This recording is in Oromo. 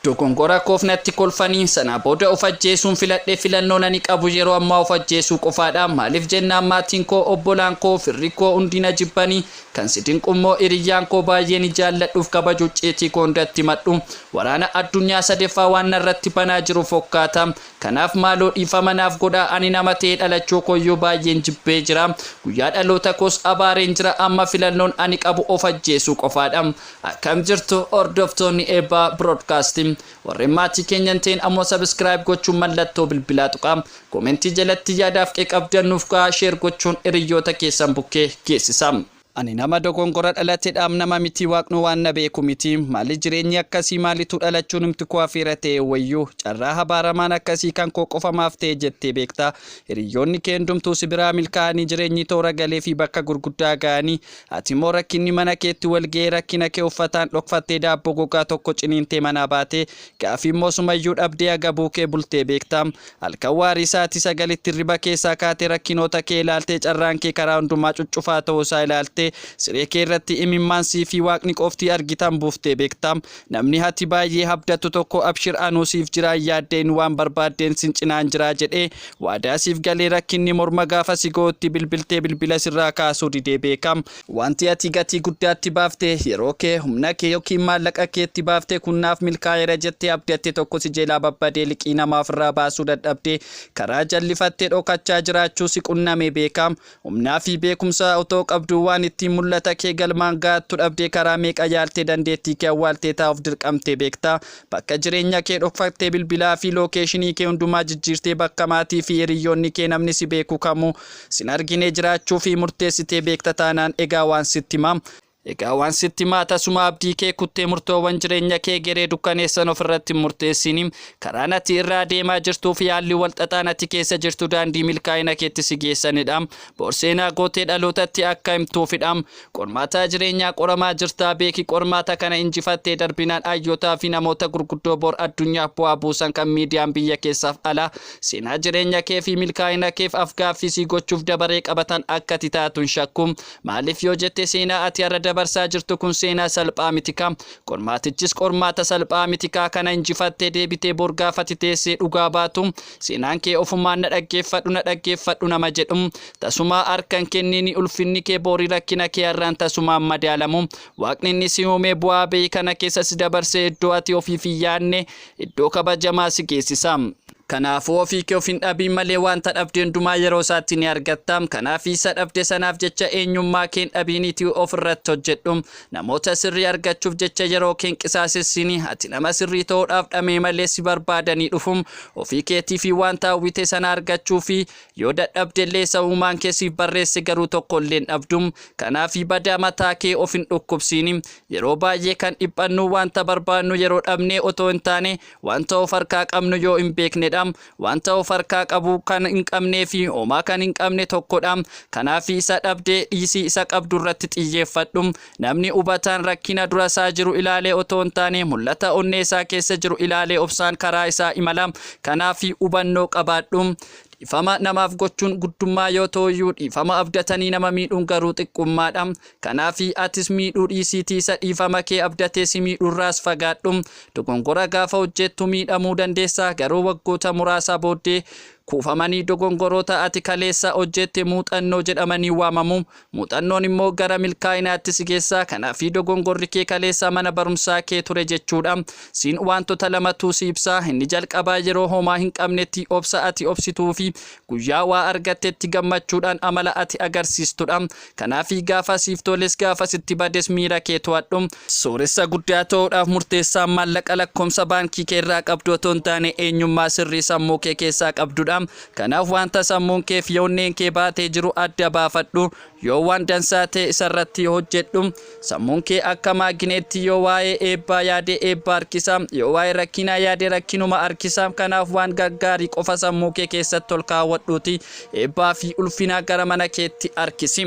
Dogongora koofnatti kolfanii sana booda of ajjeesuun filadhee filannoon ani qabu yeroo ammaa of ajjeesuu qofaadha. Maaliif jennaan maatiin koo, obbolaan koo, firri koo hundina jibbanii kan sidinqummoo hiriyyaan koo baay'een jaalladhuuf kabaju ceetii koo hundatti madhu. Waraana addunyaa sadeeffaa waan narratti banaa jiru fakkaata. Kanaaf maaloo dhiifama naaf godhaa, ani nama ta'ee dhalachuu kooyyuu baay'een jibbee jira. Guyyaa dhaloota koos abaareen jira, amma filannoon ani qabu of ajjeesuu qofaadha. Akkam jirtu hordoftoonni Eebbaa Broadcasting. Warreen maatii keenyan ta'in ammoo subscribe gochuun mallattoo bilbilaa tuqaa. Komentii jalatti yaadaaf qabdan nuuf kaa'aa, share gochuun hiriyoota keessan bukkee geessisaa. Ani nama dogongora dhalateedhaaf nama miti, waaqnu waan na beeku miti. Maali jireenyi akkasii, maalitu dhalachuun himti koo afiira ta'e wayyuu. Carraa habaaramaan akkasii kan koo qofamaaf ta'e jettee beektaa. Hiriyoonni kee hundumtuu si biraa milkaa'anii jireenyi toora galee fi bakka gurguddaa ga'anii. Ati immoo rakkinni mana keetti wal ga'ee rakkina kee uffataan dhokfattee daabboo gogaa tokko ciniintee manaa baatee gaafii immoo sumayyuu dhabdee agabuu kee bultee beektaa. Halkan waarii sa'aatii sagalitti riba keessaa kaatee rakkinoota kee ilaaltee carraan kee karaa hundumaa cuccufaa ta'uusaa ilaaltee siree kee irratti imimmansii fi waaqni qofti argitan buuftee beektaa. Namni hati baay'ee habdatu tokko abshir anuu siif jira yaaddeen waan barbaaddeen sin cinaan jira jedhee waadaa siif galee rakkinni morma gaafa si gootti bilbiltee bilbila sirraa kaasuu didee beekam. Wanti ati gatii guddaatti baaftee yeroo kee, humna kee yookiin maallaqa keetti baaftee kunnaaf milkaa'eera jettee abdatte tokko si jeelaa babbadee liqii namaaf irraa baasuu dadhabdee karaa jallifattee dhokachaa jiraachuu si qunname beekam. Humnaa fi beekumsa otoo qabdu waan ittiin mul'ata kee galmaan gaattu dhabdee karaa meeqa yaaltee dandeettii kee awwaaltee taa'uuf dirqamtee beektaa. Bakka jireenya kee dhokfattee bilbilaa fi lookeeshinii kee hundumaa jijjiirtee bakka maatii fi hiriyoonni kee namni si beeku kamuu sin argine jiraachuu fi murteessitee beekta taanaan egaa waan sitti himam. Egaa waan sitti tasuma abdii kee kuttee murtoowwan jireenya kee geree dukkaneessan ofirratti murteessini. Karaan ati irraa deemaa jirtuu fi haalli walxaxaan ati keessa jirtu daandii milkaa'ina keetti si geessanidha. Boorseenaa gootee dhalootatti akka himtuufidha. Qormaata jireenyaa qoramaa jirtaa beeki. Qormaata kana injifattee darbinaan hayyootaa fi namoota gurguddoo bor addunyaaf bu'aa buusan kan miidiyaan biyya keessaaf ala seenaa jireenya kee fi milkaa'ina keef afgaaffisii gochuuf dabaree qabatan akka ati taatuun shakku. Maaliif yoo jette seenaa ati irra dabarsaa jirtu kun seenaa salphaa mitika. Qormaatichis qormaata salphaa mitika kana injifattee deebitee bor gaafati teessee dhugaa baatu seenaan kee ofumaan na dhaggeeffadhu nama jedhu. Tasumaa harkan kenniini ulfinni kee borii rakkina kee irraan tasumaan madaalamu. Waaqni inni si uumee bu'aa bahii kana keessa si dabarsee iddoo ati ofiif hin yaadne iddoo kabajamaa si geessisa. Kanaafuu ofii kee ofin dhabiin malee wanta dhabdee hundumaa yeroo isaatti ni argatta. Kanaaf isa dhabde sanaaf jecha eenyummaa kee dhabiiniitii ofirratti hojjedhu. Namoota sirrii argachuuf jecha yeroo kee qisaasessini. Ati nama sirrii ta'uudhaaf dhamee malee si barbaadanii dhufu. Ofii keetii fi wanta hawwite sana argachuu fi yoo dadhabde illee uumaan kee siif barreesse garuu tokko illee dhabdu. Kanaaf badaa mataa kee ofin dhukkubsiini. Yeroo baay'ee kan dhiphannu wanta barbaannu yeroo dhabnee otoo hin taane wanta of harkaa qabnu yoo hin beeknedha. Wanta of harkaa qabu kan hin qabnee fi homaa kan hin qabne tokkodha. Kanaaf isa dhabdee dhiisii isa qabdu irratti xiyyeeffadhu. Namni hubataan rakkina dura isaa jiru ilaalee otoo hin taane mul'ata onnee isaa keessa jiru ilaalee obsaan karaa isaa imala. Kanaaf hubannoo qabaadhu. Dhiifama namaaf gochuun guddummaa yoo ta'u dhiifama abdatanii nama miidhuun garuu xiqqummaadha. Kanaaf atis miidhuu dhiisiitii isa dhiifama kee abdatee si miidhuurraas fagaadhu. Dogongora gaafa hojjettu miidhamuu dandeessa, garuu waggoota muraasa booddee kuufamanii dogongoroota ati kaleessa hojjette muuxannoo jedhamanii waamamu. Muuxannoon immoo gara milkaa'inaatti si geessa. Kanaaf dogongorri kee kaleessa mana barumsaa kee ture jechuudha. Siin wantoota lamatu si ibsa. Inni jalqabaa yeroo homaa hin qabnetti obsa ati obsituu fi guyyaa waa argattetti gammachuudhaan amala ati agarsiistudha. Kanaaf gaafa siif toles gaafa sitti bades miira kee to'adhu. Sooressa guddaa ta'uudhaaf murteessaan maallaqa lakkoomsa baankii kee irraa qabdu otoo hin taane eenyummaa sirrii sammuu kee keessaa qabdudha. Kanaaf wanta sammuun kee fi onneen kee baatee jiru adda baafadhu. Yoo waan dansaa ta'e isarratti hojjedhu. Sammuun kee akka maagineetti yoo waa'ee eebbaa yaade eebbaa harkisa, yoo waa'ee rakkinaa yaade rakkinuma harkisa. Kanaaf waan gaggaarii qofa sammuu kee keessatti ol kaawwadhuuti eebbaa fi ulfina gara mana keetti harkisi.